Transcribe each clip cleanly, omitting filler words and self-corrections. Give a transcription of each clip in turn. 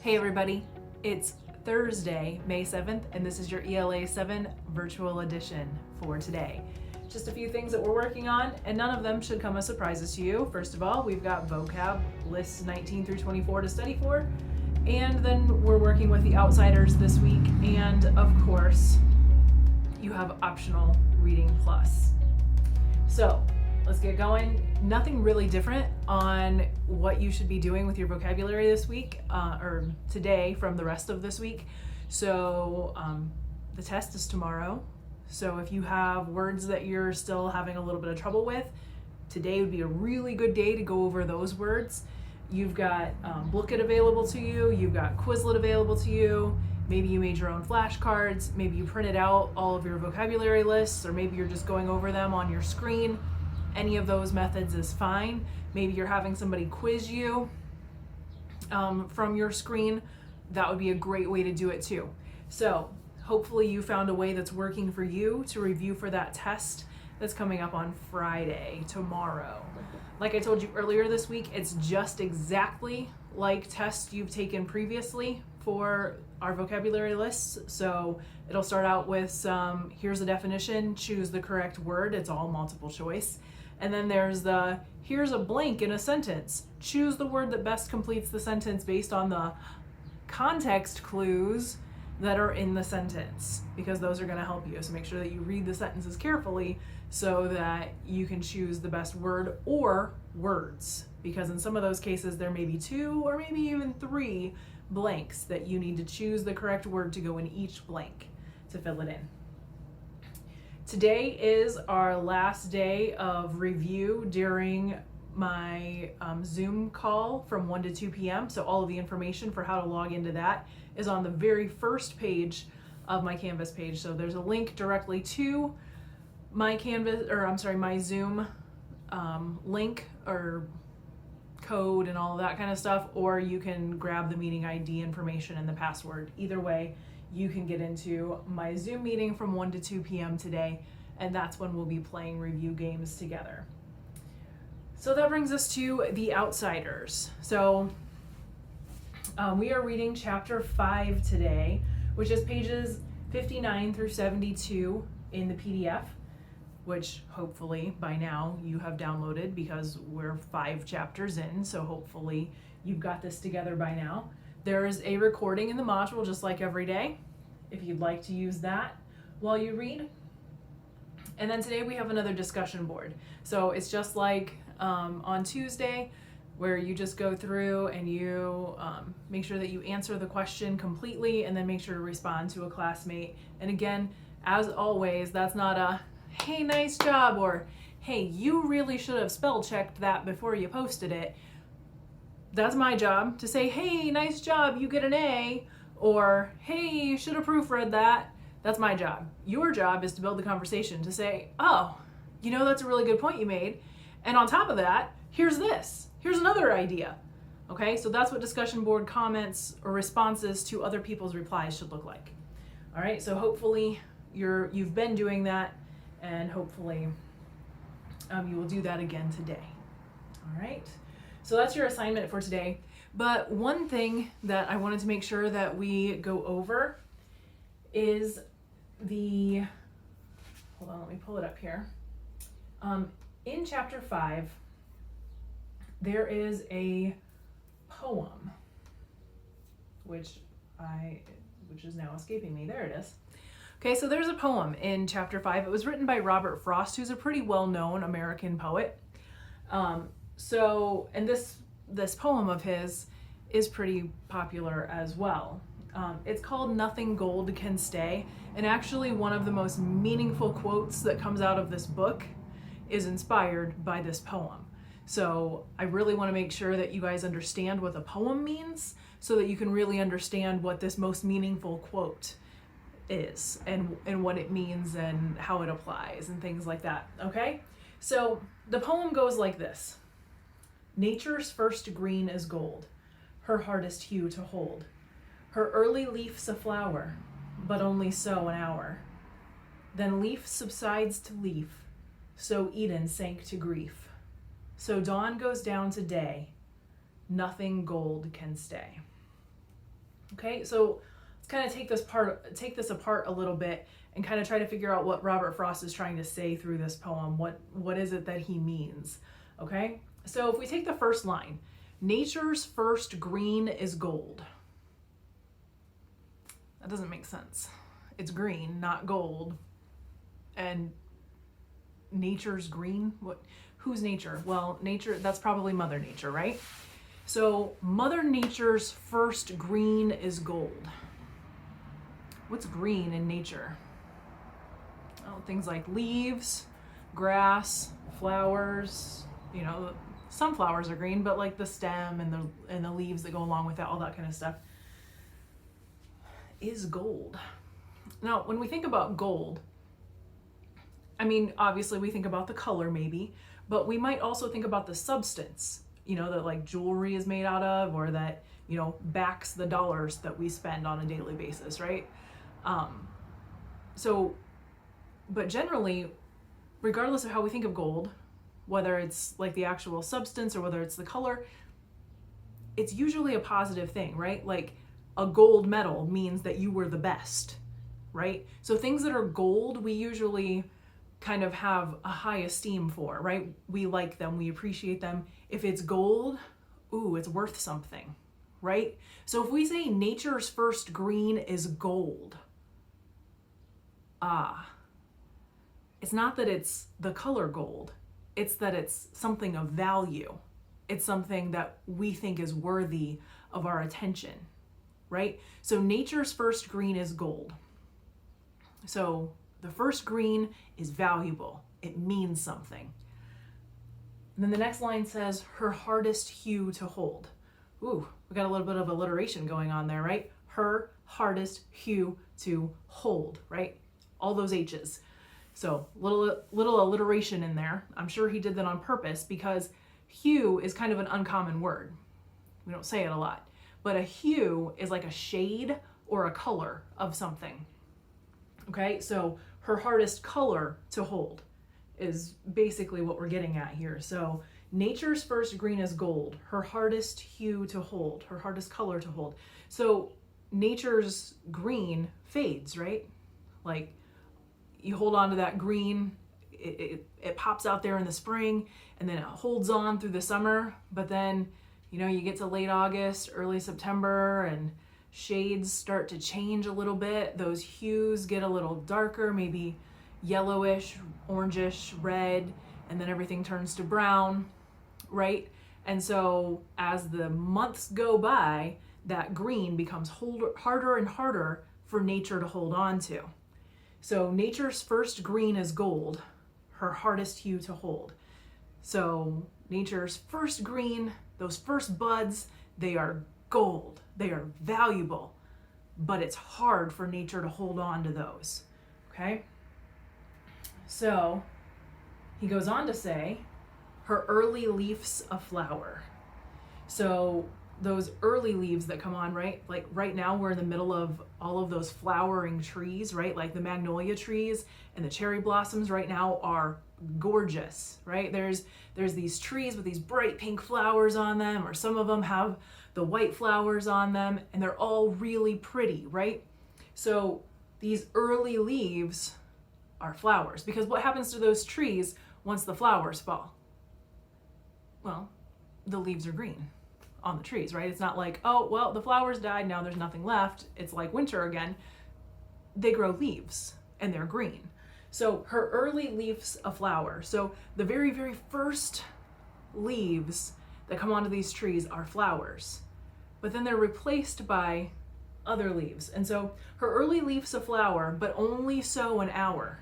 Hey everybody, it's Thursday, May 7th, and this is your ELA 7 virtual edition for today. Just a few things that we're working on, and none of them should come as surprises to you. First of all, we've got vocab lists 19 through 24 to study for, and then we're working with the outsiders this week, and of course, you have optional reading plus. So, let's get going. Nothing really different on what you should be doing with your vocabulary this week or today from the rest of this week. So the test is tomorrow. So if you have words that you're still having a little bit of trouble with, today would be a really good day to go over those words. You've got Book It available to you. You've got Quizlet available to you. Maybe you made your own flashcards. Maybe you printed out all of your vocabulary lists, or maybe you're just going over them on your screen. Any of those methods is fine. Maybe you're having somebody quiz you from your screen. That would be a great way to do it too. So hopefully you found a way that's working for you to review for that test that's coming up on Friday, tomorrow. Like I told you earlier this week, it's just exactly like tests you've taken previously for our vocabulary lists. So it'll start out with some, here's a definition, choose the correct word. It's all multiple choice. And then there's the, here's a blank in a sentence. Choose the word that best completes the sentence based on the context clues that are in the sentence, because those are going to help you. So make sure that you read the sentences carefully so that you can choose the best word or words, because in some of those cases there may be 2 or maybe even 3 blanks that you need to choose the correct word to go in each blank to fill it in. Today is our last day of review during my Zoom call from 1 to 2 p.m. So all of the information for how to log into that is on the very first page of my Canvas page. So there's a link directly to my my Zoom link or code and all of that kind of stuff, or you can grab the meeting ID information and the password. Either way, you can get into my Zoom meeting from 1 to 2 p.m. today, and that's when we'll be playing review games together. So that brings us to The Outsiders. So we are reading chapter 5 today, which is pages 59 through 72 in the PDF, which hopefully by now you have downloaded because we're 5 chapters in, so hopefully you've got this together by now. There is a recording in the module just like every day, if you'd like to use that while you read. And then today we have another discussion board. So it's just like on Tuesday, where you just go through and you make sure that you answer the question completely and then make sure to respond to a classmate. And again, as always, that's not a, hey, nice job, or hey, you really should have spell checked that before you posted it. That's my job to say, hey, nice job, you get an A, or hey, you should have proofread that. That's my job. Your job is to build the conversation, to say, oh, you know, that's a really good point you made. And on top of that, here's this. Here's another idea. Okay, so that's what discussion board comments or responses to other people's replies should look like. All right, so hopefully you've been doing that, and hopefully you will do that again today. All right. So that's your assignment for today. But one thing that I wanted to make sure that we go over is hold on, let me pull it up here. In chapter 5, there is a poem, which is now escaping me. There it is. Okay, so there's a poem in chapter 5. It was written by Robert Frost, who's a pretty well-known American poet. And this poem of his is pretty popular as well. It's called Nothing Gold Can Stay, and actually one of the most meaningful quotes that comes out of this book is inspired by this poem. So I really want to make sure that you guys understand what the poem means so that you can really understand what this most meaningful quote is and what it means and how it applies and things like that, okay? So the poem goes like this. Nature's first green is gold, her hardest hue to hold. Her early leaf's a flower, but only so an hour. Then leaf subsides to leaf, so Eden sank to grief. So dawn goes down to day, nothing gold can stay. Okay, so let's kind of take this apart a little bit and kind of try to figure out what Robert Frost is trying to say through this poem. What is it that he means? Okay, so if we take the first line, nature's first green is gold. That doesn't make sense. It's green, not gold. And nature's green? Who's nature? Well, nature, that's probably Mother Nature, right? So Mother Nature's first green is gold. What's green in nature? Oh, things like leaves, grass, flowers, some flowers are green, but like the stem and the leaves that go along with it, all that kind of stuff is gold. Now, when we think about gold, I mean, obviously we think about the color maybe, but we might also think about the substance, that like jewelry is made out of, or that, backs the dollars that we spend on a daily basis, right? But generally, regardless of how we think of gold, whether it's like the actual substance or whether it's the color, it's usually a positive thing, right? Like a gold medal means that you were the best, right? So things that are gold, we usually kind of have a high esteem for, right? We like them, we appreciate them. If it's gold, ooh, it's worth something, right? So if we say nature's first green is gold, it's not that it's the color gold, it's that it's something of value. It's something that we think is worthy of our attention, right? So nature's first green is gold. So the first green is valuable. It means something. And then the next line says, her hardest hue to hold. Ooh, we got a little bit of alliteration going on there, right? Her hardest hue to hold, right? All those H's. So little alliteration in there. I'm sure he did that on purpose because hue is kind of an uncommon word. We don't say it a lot. But a hue is like a shade or a color of something. Okay, so her hardest color to hold is basically what we're getting at here. So nature's first green is gold, her hardest hue to hold, her hardest color to hold. So nature's green fades, right? Like you hold on to that green, it pops out there in the spring and then it holds on through the summer, but then you get to late August, early September, and shades start to change a little bit. Those hues get a little darker, maybe yellowish, orangish, red, and then everything turns to brown, right? And so as the months go by, that green becomes harder and harder for nature to hold on to. So nature's first green is gold, her hardest hue to hold. So nature's first green, those first buds, they are gold, they are valuable, but it's hard for nature to hold on to those, okay? So he goes on to say, her early leaves a flower. So those early leaves that come on, right? Like right now we're in the middle of all of those flowering trees, right? Like the magnolia trees and the cherry blossoms right now are gorgeous, right? There's these trees with these bright pink flowers on them, or some of them have the white flowers on them, and they're all really pretty, right? So these early leaves are flowers, because what happens to those trees once the flowers fall? Well, the leaves are green on the trees, right? It's not like, oh, well, the flowers died, now there's nothing left. It's like winter again. They grow leaves and they're green. So her early leaves a flower. So the very, very first leaves that come onto these trees are flowers, but then they're replaced by other leaves. And so her early leaves a flower, but only so an hour,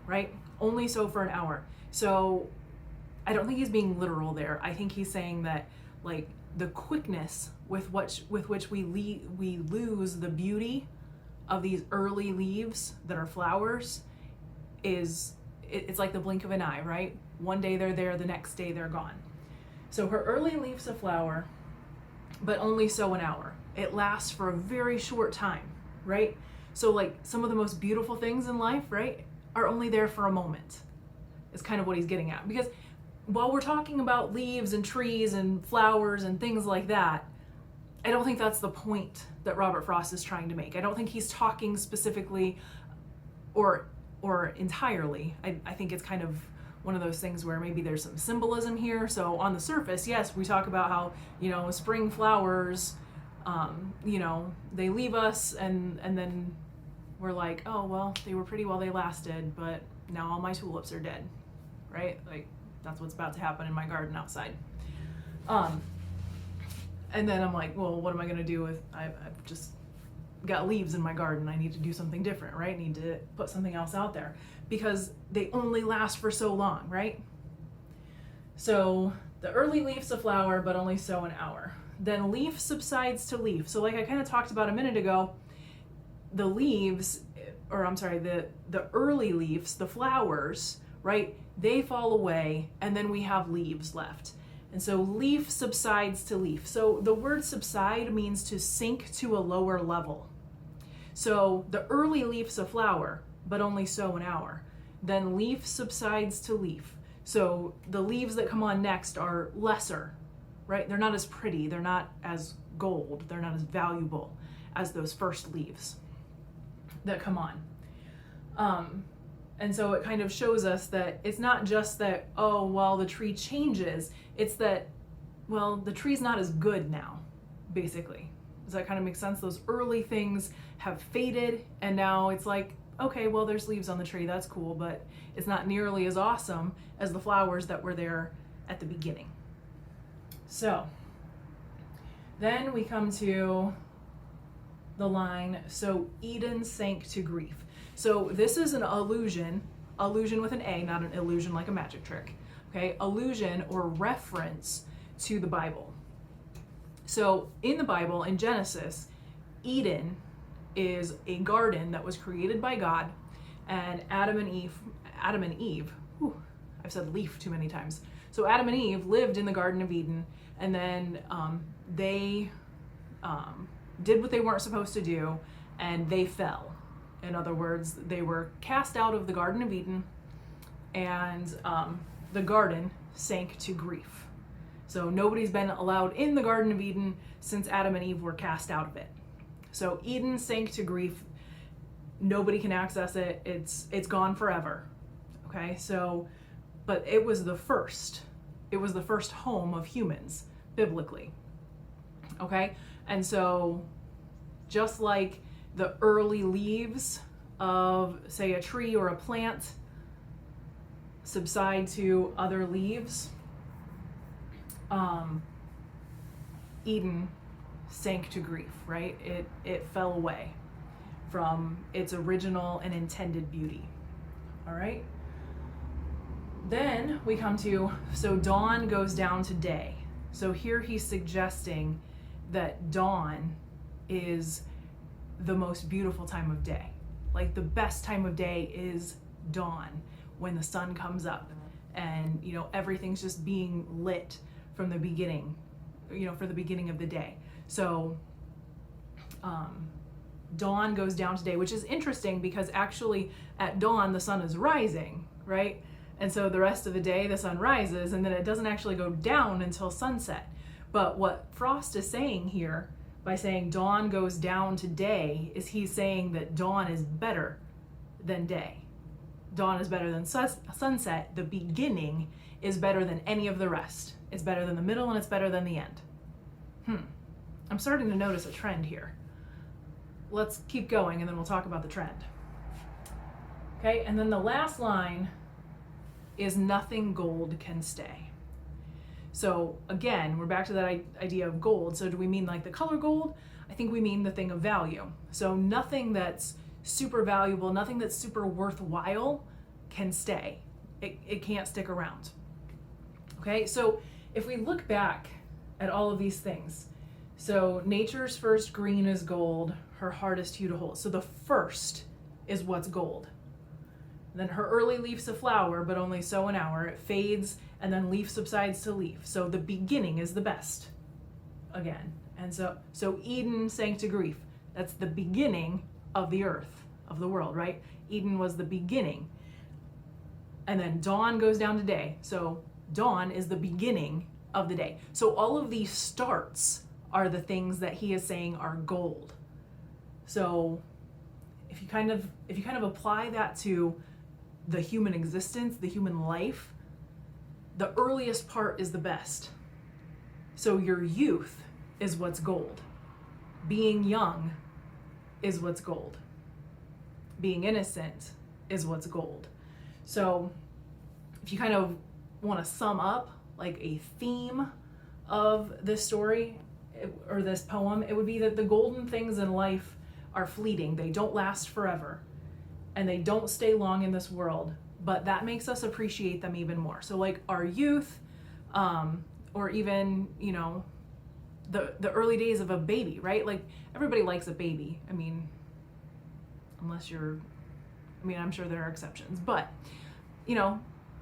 right? Only so for an hour. So I don't think he's being literal there. I think he's saying that like the quickness with which we lose the beauty of these early leaves that are flowers it's like the blink of an eye, right? One day they're there, the next day they're gone. So her early leaves a flower, but only so an hour. It lasts for a very short time, right? So like some of the most beautiful things in life, right, are only there for a moment. Is kind of what he's getting at. Because while we're talking about leaves and trees and flowers and things like that, I don't think that's the point that Robert Frost is trying to make. I don't think he's talking specifically or entirely. I think it's kind of one of those things where maybe there's some symbolism here. So on the surface, yes, we talk about how, spring flowers, they leave us and then we're like, oh, well, they were pretty while they lasted, but now all my tulips are dead, right? Like, that's what's about to happen in my garden outside. And then I'm like, well, what am I going to do with, I've just got leaves in my garden. I need to do something different, right? I need to put something else out there because they only last for so long, right? So the early leaves of flower, but only so an hour. Then leaf subsides to leaf. So like I kind of talked about a minute ago, the leaves, or I'm sorry, the early leaves, the flowers, right? They fall away and then we have leaves left. And so leaf subsides to leaf. So the word subside means to sink to a lower level. So the early leaves of flower, but only so an hour. Then leaf subsides to leaf. So the leaves that come on next are lesser, right? They're not as pretty. They're not as gold. They're not as valuable as those first leaves that come on. And so it kind of shows us that it's not just that, oh, well, the tree changes. It's that, well, the tree's not as good now, basically. Does that kind of make sense? Those early things have faded, and now it's like, okay, well, there's leaves on the tree. That's cool, but it's not nearly as awesome as the flowers that were there at the beginning. So then we come to the line, so Eden sank to grief. So this is an allusion with an A, not an illusion like a magic trick, okay? Allusion or reference to the Bible. So in the Bible, in Genesis, Eden is a garden that was created by God, and Adam and Eve, I've said leaf too many times. So Adam and Eve lived in the Garden of Eden, and then they did what they weren't supposed to do, and they fell. In other words, they were cast out of the Garden of Eden, and the garden sank to grief. So nobody's been allowed in the Garden of Eden since Adam and Eve were cast out of it. So Eden sank to grief. Nobody can access it. It's gone forever. Okay, so, but it was the first. It was the first home of humans, biblically. Okay, and so just like the early leaves of, say, a tree or a plant subside to other leaves, Eden sank to grief, right? It fell away from its original and intended beauty. All right? Then we come to, so dawn goes down to day. So here he's suggesting that dawn is the most beautiful time of day. Like the best time of day is dawn, when the sun comes up and, everything's just being lit from the beginning, for the beginning of the day. So dawn goes down to day, which is interesting because actually at dawn the sun is rising, right? And so the rest of the day the sun rises, and then it doesn't actually go down until sunset. But what Frost is saying here by saying dawn goes down to day is he's saying that dawn is better than day. Dawn is better than sunset. The beginning is better than any of the rest. It's better than the middle, and it's better than the end. I'm starting to notice a trend here. Let's keep going and then we'll talk about the trend. Okay, and then the last line is nothing gold can stay. So again, we're back to that idea of gold. So do we mean like the color gold? I think we mean the thing of value. So nothing that's super valuable, nothing that's super worthwhile can stay. It can't stick around. Okay, so if we look back at all of these things, so nature's first green is gold, her hardest hue to hold. So the first is what's gold. Then her early leaves a flower, but only so an hour. It fades, and then leaf subsides to leaf. So the beginning is the best, again. And so Eden sank to grief. That's the beginning of the earth, of the world, right? Eden was the beginning. And then dawn goes down to day. So dawn is the beginning of the day. So all of these starts are the things that he is saying are gold. So if you kind of apply that to the human existence, the human life, the earliest part is the best. So your youth is what's gold. Being young is what's gold. Being innocent is what's gold. So if you kind of want to sum up like a theme of this story or this poem, it would be that the golden things in life are fleeting. They don't last forever and they don't stay long in this world, but that makes us appreciate them even more. So like our youth, or even, you know, the early days of a baby, right? Like everybody likes a baby. I mean, unless you're, I mean, I'm sure there are exceptions, but you know,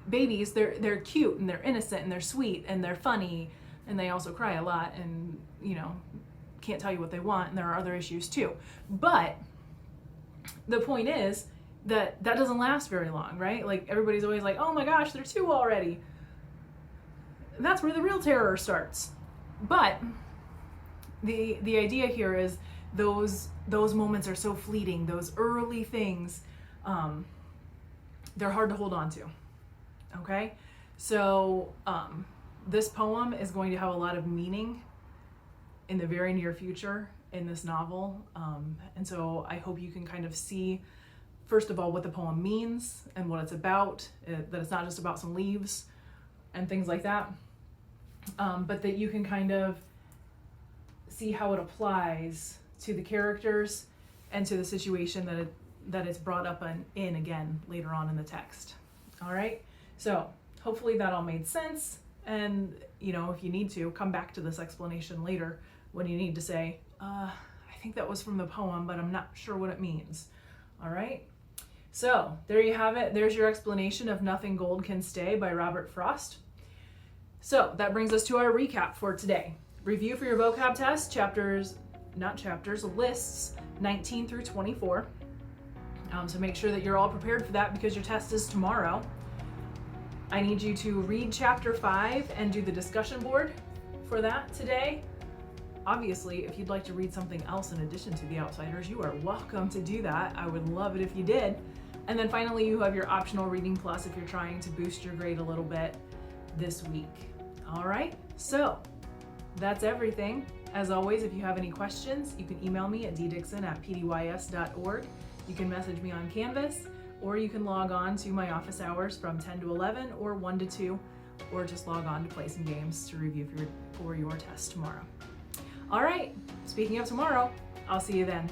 babies, they're cute and they're innocent and they're sweet and they're funny and they also cry a lot and, you know, can't tell you what they want, and there are other issues too. But the point is that doesn't last very long, right? Like everybody's always like, oh my gosh, they're 2 already. And that's where the real terror starts. But the idea here is those moments are so fleeting. Those early things, they're hard to hold on to. Okay, so this poem is going to have a lot of meaning in the very near future in this novel, and so I hope you can kind of see, first of all, what the poem means and what it's about, that it's not just about some leaves and things like that, but that you can kind of see how it applies to the characters and to the situation that it's brought up in again later on in the text. All right, so hopefully that all made sense, and you know, if you need to, come back to this explanation later when you need to say, I think that was from the poem, but I'm not sure what it means. All right, so there you have it. There's your explanation of Nothing Gold Can Stay by Robert Frost. So that brings us to our recap for today. Review for your vocab test, lists 19 through 24. So make sure that you're all prepared for that because your test is tomorrow. I need you to read chapter 5 and do the discussion board for that today. Obviously, if you'd like to read something else in addition to The Outsiders, you are welcome to do that. I would love it if you did. And then finally, you have your optional reading plus if you're trying to boost your grade a little bit this week. All right, so that's everything. As always, if you have any questions, you can email me at ddixon@pdys.org. You can message me on Canvas, or you can log on to my office hours from 10 to 11 or 1 to 2, or just log on to play some games to review for your test tomorrow. All right, speaking of tomorrow, I'll see you then.